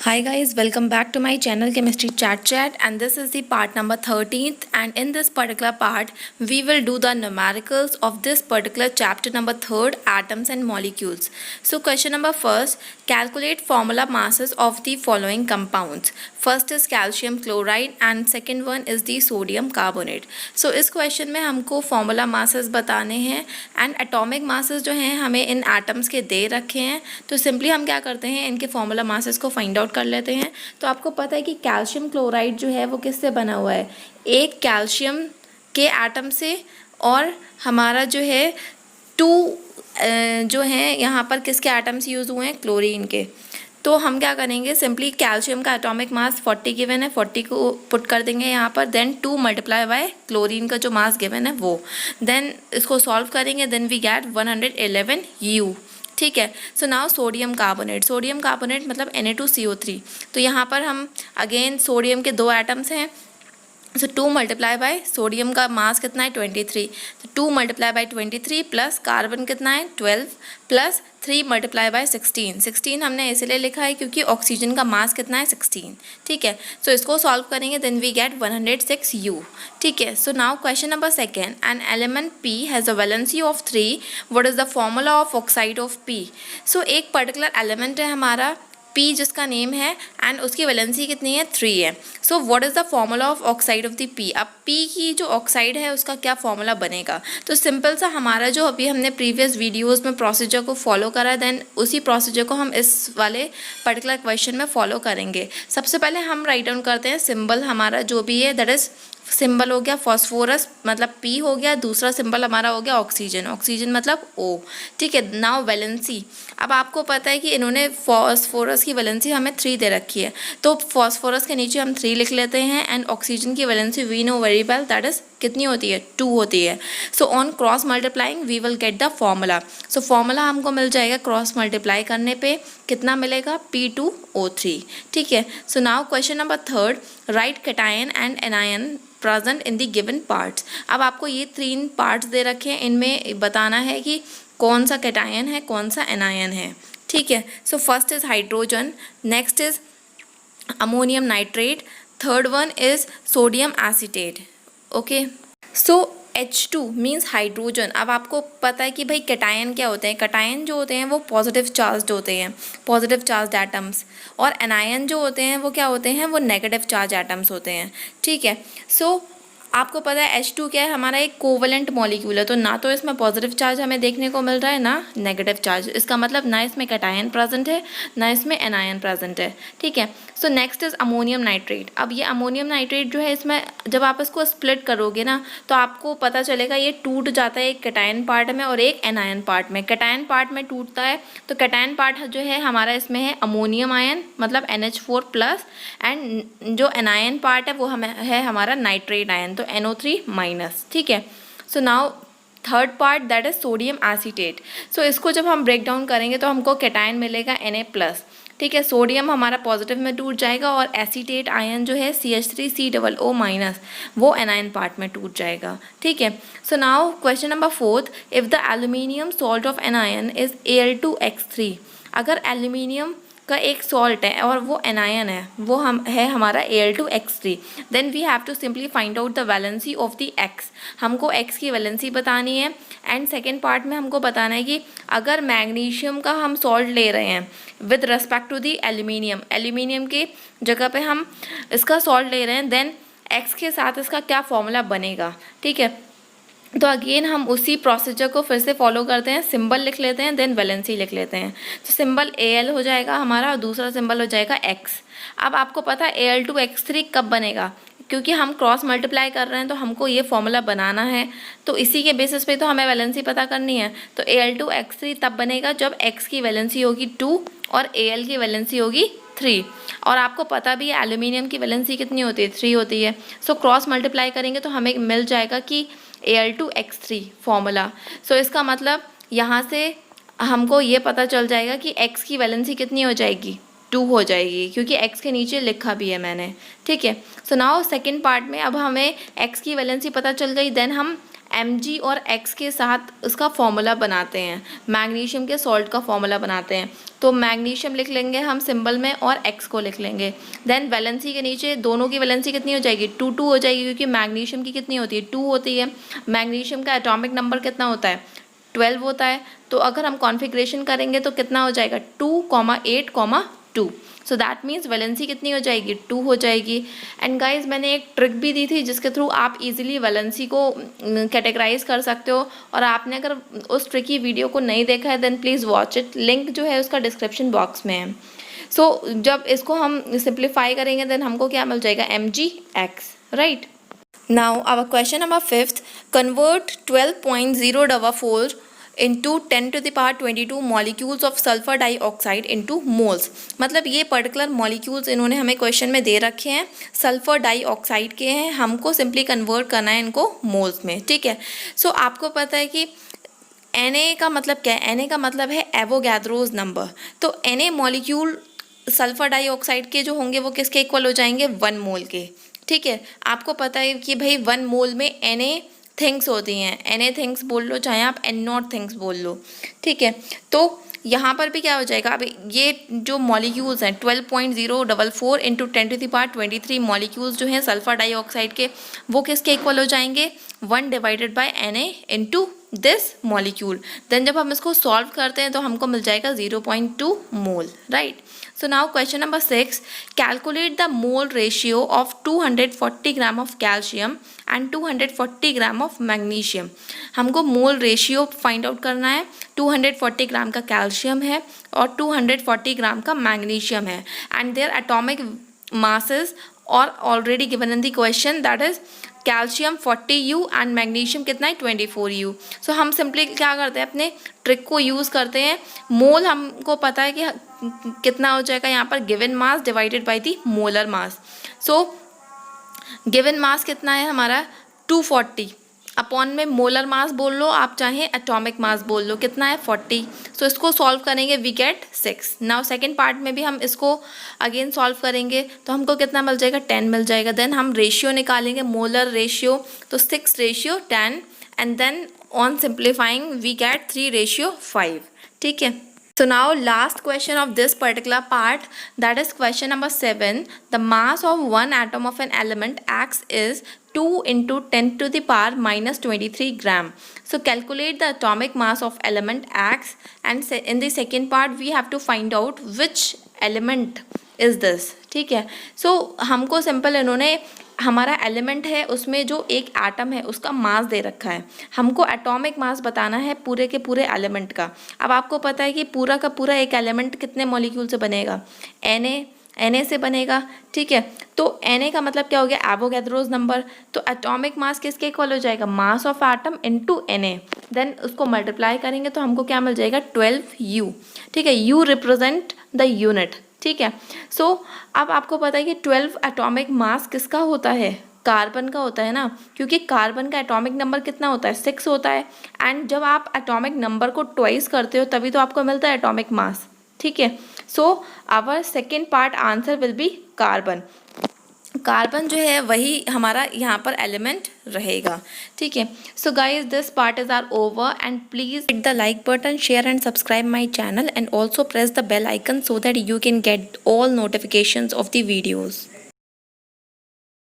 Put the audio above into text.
Hi guys, welcome back to my channel Chemistry Chat and this is the part number 13th, and in this particular part we will do the numericals of this particular chapter number 3rd, atoms and molecules. So question number first, calculate formula masses of the following compounds. First is calcium chloride and second one is the sodium carbonate. So इस question में हमको formula masses बताने हैं and atomic masses जो हैं हमें इन atoms के दे रखे हैं। तो सिंपली हम क्या करते हैं, इनके फॉर्मूला मासेस को फाइंड आउट कर लेते हैं। तो आपको पता है कि कैल्शियम क्लोराइड जो है वो किससे बना हुआ है, एक कैल्शियम के एटम से और हमारा जो है टू जो है यहाँ पर किसके एटम्स यूज़ हुए हैं, क्लोरीन के। तो हम क्या करेंगे, सिंपली कैल्शियम का एटॉमिक मास 40 गिवन है, 40 को पुट कर देंगे यहाँ पर, देन 2 मल्टीप्लाई बाय क्लोरीन का जो मास गिवन है वो, देन इसको सॉल्व करेंगे, देन वी गेट 111 U। ठीक है। सो नाउ सोडियम कार्बोनेट मतलब Na2CO3। तो यहाँ पर हम अगेन सोडियम के दो एटम्स हैं, सो 2 मल्टीप्लाई बाय सोडियम का मास कितना है 23, तो 2 मल्टीप्लाई बाय 23 प्लस कार्बन कितना है 12 प्लस 3 मल्टीप्लाई बाय 16 हमने इसलिए लिखा है क्योंकि ऑक्सीजन का मास कितना है 16। ठीक है। सो इसको सॉल्व करेंगे, देन वी गेट 106 U। ठीक है। So now question number second, an element P has a valency of 3, what is the formula of oxide of P। सो एक पर्टिकुलर एलिमेंट है हमारा P जिसका नेम है एंड उसकी वैलेंसी कितनी है 3 है। So what is the formula of oxide of the P। अब P की जो ऑक्साइड है उसका क्या फॉर्मूला बनेगा। तो सिंपल सा हमारा जो अभी हमने प्रीवियस वीडियोस में प्रोसीजर को फॉलो करा है, देन उसी प्रोसीजर को हम इस वाले पर्टिकुलर क्वेश्चन में फॉलो करेंगे। सबसे पहले हम राइट डाउन करते हैं सिंबल हमारा जो भी है, दैट इज़ सिंबल हो गया फॉस्फोरस मतलब P हो गया, दूसरा सिंबल हमारा हो गया ऑक्सीजन मतलब O। ठीक है। नाउ वैलेंसी, अब आपको पता है कि इन्होंने फॉस्फोरस की वैलेंसी हमें 3 दे रखी है, तो फॉस्फोरस के नीचे हम 3 लिख लेते हैं एंड ऑक्सीजन की valency we know very well that is कितनी होती है 2 होती है। So on cross multiplying we will get the formula. So formula हमको मिल जाएगा क्रॉस मल्टीप्लाई करने पे कितना मिलेगा P2O3। ठीक है। So now question number third, right cation and anion present in the given parts. अब आपको ये 3 पार्ट्स दे रखे हैं, इनमें बताना है कि कौन सा कैटायन है कौन सा एनायन है। ठीक है। So first is hydrogen, next is ammonium nitrate, third one is sodium acetate. Okay. So H2 means hydrogen. अब आपको पता है कि भाई कैटायन क्या होते हैं, कैटायन जो होते हैं वो पॉजिटिव चार्ज होते हैं, पॉजिटिव चार्ज एटम्स, और एनायन जो होते हैं वो क्या होते हैं, वो नेगेटिव चार्ज एटम्स होते हैं। ठीक है। सो आपको पता है H2 क्या है, हमारा एक कोवलेंट मॉलिक्यूल है, तो ना तो इसमें पॉजिटिव चार्ज हमें देखने को मिल रहा है ना नेगेटिव चार्ज, इसका मतलब ना इसमें कैटायन प्रेजेंट है ना इसमें एनायन प्रेजेंट है। ठीक है। So next is ammonium nitrate. अब ये अमोनियम नाइट्रेट जो है, इसमें जब आप इसको स्प्लिट करोगे ना तो आपको पता चलेगा ये टूट जाता है एक कैटायन पार्ट में और एक एनायन पार्ट में। कैटायन पार्ट में टूटता है तो कैटायन पार्ट जो है हमारा इसमें है अमोनियम आयन मतलब NH4 प्लस, एंड जो एनायन पार्ट है वो हमें है हमारा नाइट्रेट आयन तो NO3 माइनस। ठीक है। So now third part that is sodium acetate. सो इसको जब हम ब्रेक डाउन करेंगे तो हमको कैटायन मिलेगा Na प्लस। ठीक है। सोडियम हमारा पॉजिटिव में टूट जाएगा और एसीटेट आयन जो है CH3COO माइनस वो एनायन पार्ट में टूट जाएगा। ठीक है। So now question number fourth, if the aluminium salt of anion is Al2X3। अगर एल्यूमिनियम का एक सॉल्ट है और वो एनायन है, वो हम है हमारा Al2X3, then we have to simply find out the valency of the X। हमको X की वैलेंसी बतानी है एंड सेकेंड पार्ट में हमको बताना है कि अगर मैग्नीशियम का हम सॉल्ट ले रहे हैं with respect to the aluminium, aluminium की जगह पे हम इसका सॉल्ट ले रहे हैं, देन X के साथ इसका क्या फॉर्मूला बनेगा। ठीक है। तो अगेन हम उसी प्रोसीजर को फिर से फॉलो करते हैं, सिंबल लिख लेते हैं देन वैलेंसी लिख लेते हैं। तो सिंबल Al हो जाएगा हमारा और दूसरा सिंबल हो जाएगा X। अब आपको पता है Al2X3 कब बनेगा, क्योंकि हम क्रॉस मल्टीप्लाई कर रहे हैं तो हमको ये फॉर्मूला बनाना है, तो इसी के बेसिस पे तो हमें वैलेंसी पता करनी है। तो Al2X3 तब बनेगा जब X की वैलेंसी होगी 2 और Al की वैलेंसी होगी 3, और आपको पता भी है एल्यूमिनियम की वैलेंसी कितनी होती है 3 होती है। सो क्रॉस मल्टीप्लाई करेंगे तो हमें मिल जाएगा कि Al2X3 फॉर्मूला। सो इसका मतलब यहाँ से हमको ये पता चल जाएगा कि X की वैलेंसी कितनी हो जाएगी 2 हो जाएगी, क्योंकि X के नीचे लिखा भी है मैंने। ठीक है। सो नाउ सेकेंड पार्ट में अब हमें X की वैलेंसी पता चल गई, देन हम Mg और X के साथ उसका फॉर्मूला बनाते हैं, मैग्नीशियम के सॉल्ट का फॉर्मूला बनाते हैं। तो मैग्नीशियम लिख लेंगे हम सिंबल में और X को लिख लेंगे। देन वैलेंसी के नीचे दोनों की वैलेंसी कितनी हो जाएगी, 2 2 हो जाएगी, क्योंकि मैग्नीशियम की कितनी होती है, 2 होती है। मैग्नीशियम का एटॉमिक नंबर कितना होता है, 12 होता है। तो अगर हम कॉन्फ़िगरेशन करेंगे तो कितना हो जाएगा, 2, 8, 2। सो दैट मीन्स वैलेंसी कितनी हो जाएगी, 2 हो जाएगी। एंड गाइज मैंने एक ट्रिक भी दी थी जिसके थ्रू आप इजीली वैलेंसी को कैटेगराइज कर सकते हो, और आपने अगर उस ट्रिक की वीडियो को नहीं देखा है then please watch it, link जो है उसका डिस्क्रिप्शन बॉक्स में है। सो जब इसको हम सिंप्लीफाई करेंगे देन हमको क्या मिल जाएगा, Mgx, right. Now our question number 5th, convert 12.044 into 10 to the power 22 molecules of sulfur dioxide into moles। मतलब ये पर्टिकुलर मॉलिक्यूल्स इन्होंने हमें क्वेश्चन में दे रखे हैं, सल्फर डाइऑक्साइड के हैं, हमको सिंपली कन्वर्ट करना है इनको मोल्स में, ठीक है। सो आपको पता है कि Na का मतलब क्या है, Na का मतलब है एवोगैड्रोज नंबर। तो Na मॉलिक्यूल सल्फर डाइऑक्साइड के जो होंगे वो किसके इक्वल हो जाएंगे, 1 मोल के, ठीक है। आपको पता है कि भाई 1 मोल में Na थिंग्स होती हैं, Na थिंग्स बोल लो चाहे आप N0 थिंग्स बोल लो, ठीक है। तो यहाँ पर भी क्या हो जाएगा, अब ये जो मॉलिक्यूल्स हैं 12.044 into 10 to the power 23 molecules जो हैं सल्फर डाइऑक्साइड के, वो किसके इक्वल हो जाएंगे, 1 divided by Na into this molecule. Then जब हम इसको सॉल्व करते हैं तो हमको मिल जाएगा 0.2 मोल, right. So now question number 6, calculate the mole ratio of 240 gram of calcium and 240 gram of magnesium। हमको मोल रेशियो फाइंड आउट करना है। 240 ग्राम का कैल्शियम है और 240 ग्राम का मैग्नीशियम है, एंड देयर एटॉमिक masses और already given in the question, that is calcium 40U and magnesium कितना है 24U। सो हम सिंपली क्या करते हैं, अपने ट्रिक को यूज़ करते हैं। मोल हमको पता है कि कितना हो जाएगा यहाँ पर, given mass divided by the molar mass. So given mass कितना है हमारा 240, अपॉन में मोलर मास बोल लो आप चाहे एटॉमिक मास बोल लो, कितना है 40। सो इसको सॉल्व करेंगे we get 6। Now second part में भी हम इसको अगेन सॉल्व करेंगे तो हमको कितना मिल जाएगा, 10 मिल जाएगा। देन हम रेशियो निकालेंगे, मोलर रेशियो, तो 6:10, and then on simplifying we get 3:5, ठीक है। So now last question of this particular part, that is question number 7. The mass of one atom of an element X is 2 into 10 to the power minus 23 gram. So calculate the atomic mass of element X, and in the second part we have to find out which element is this, ठीक है। So हमको simple इन्होंने हमारा element है उसमें जो एक atom है उसका मास दे रखा है, हमको एटॉमिक मास बताना है पूरे के पूरे एलिमेंट का। अब आपको पता है कि पूरा का पूरा एक एलिमेंट कितने मॉलिक्यूल से बनेगा, Na से बनेगा, ठीक है। तो Na का मतलब क्या हो गया, एवोगैड्रोज नंबर। तो एटॉमिक मास किसके इक्वल हो जाएगा, mass of atom into Na। Then उसको मल्टीप्लाई करेंगे तो हमको क्या मिल जाएगा, 12U, ठीक है। U रिप्रेजेंट द यूनिट, ठीक है। सो अब आपको पता है कि 12 एटॉमिक मास किसका होता है, कार्बन का होता है ना, क्योंकि कार्बन का एटॉमिक नंबर कितना होता है, 6 होता है। एंड जब आप एटॉमिक नंबर को ट्वाइस करते हो तभी तो आपको मिलता है एटॉमिक मास, ठीक है। So our second part answer will be carbon. Carbon जो है वही हमारा यहाँ पर एलिमेंट रहेगा, ठीक है। So guys this part is are over, and please hit the like button, share and subscribe my channel, and also press the bell icon so that you can get all notifications of the videos.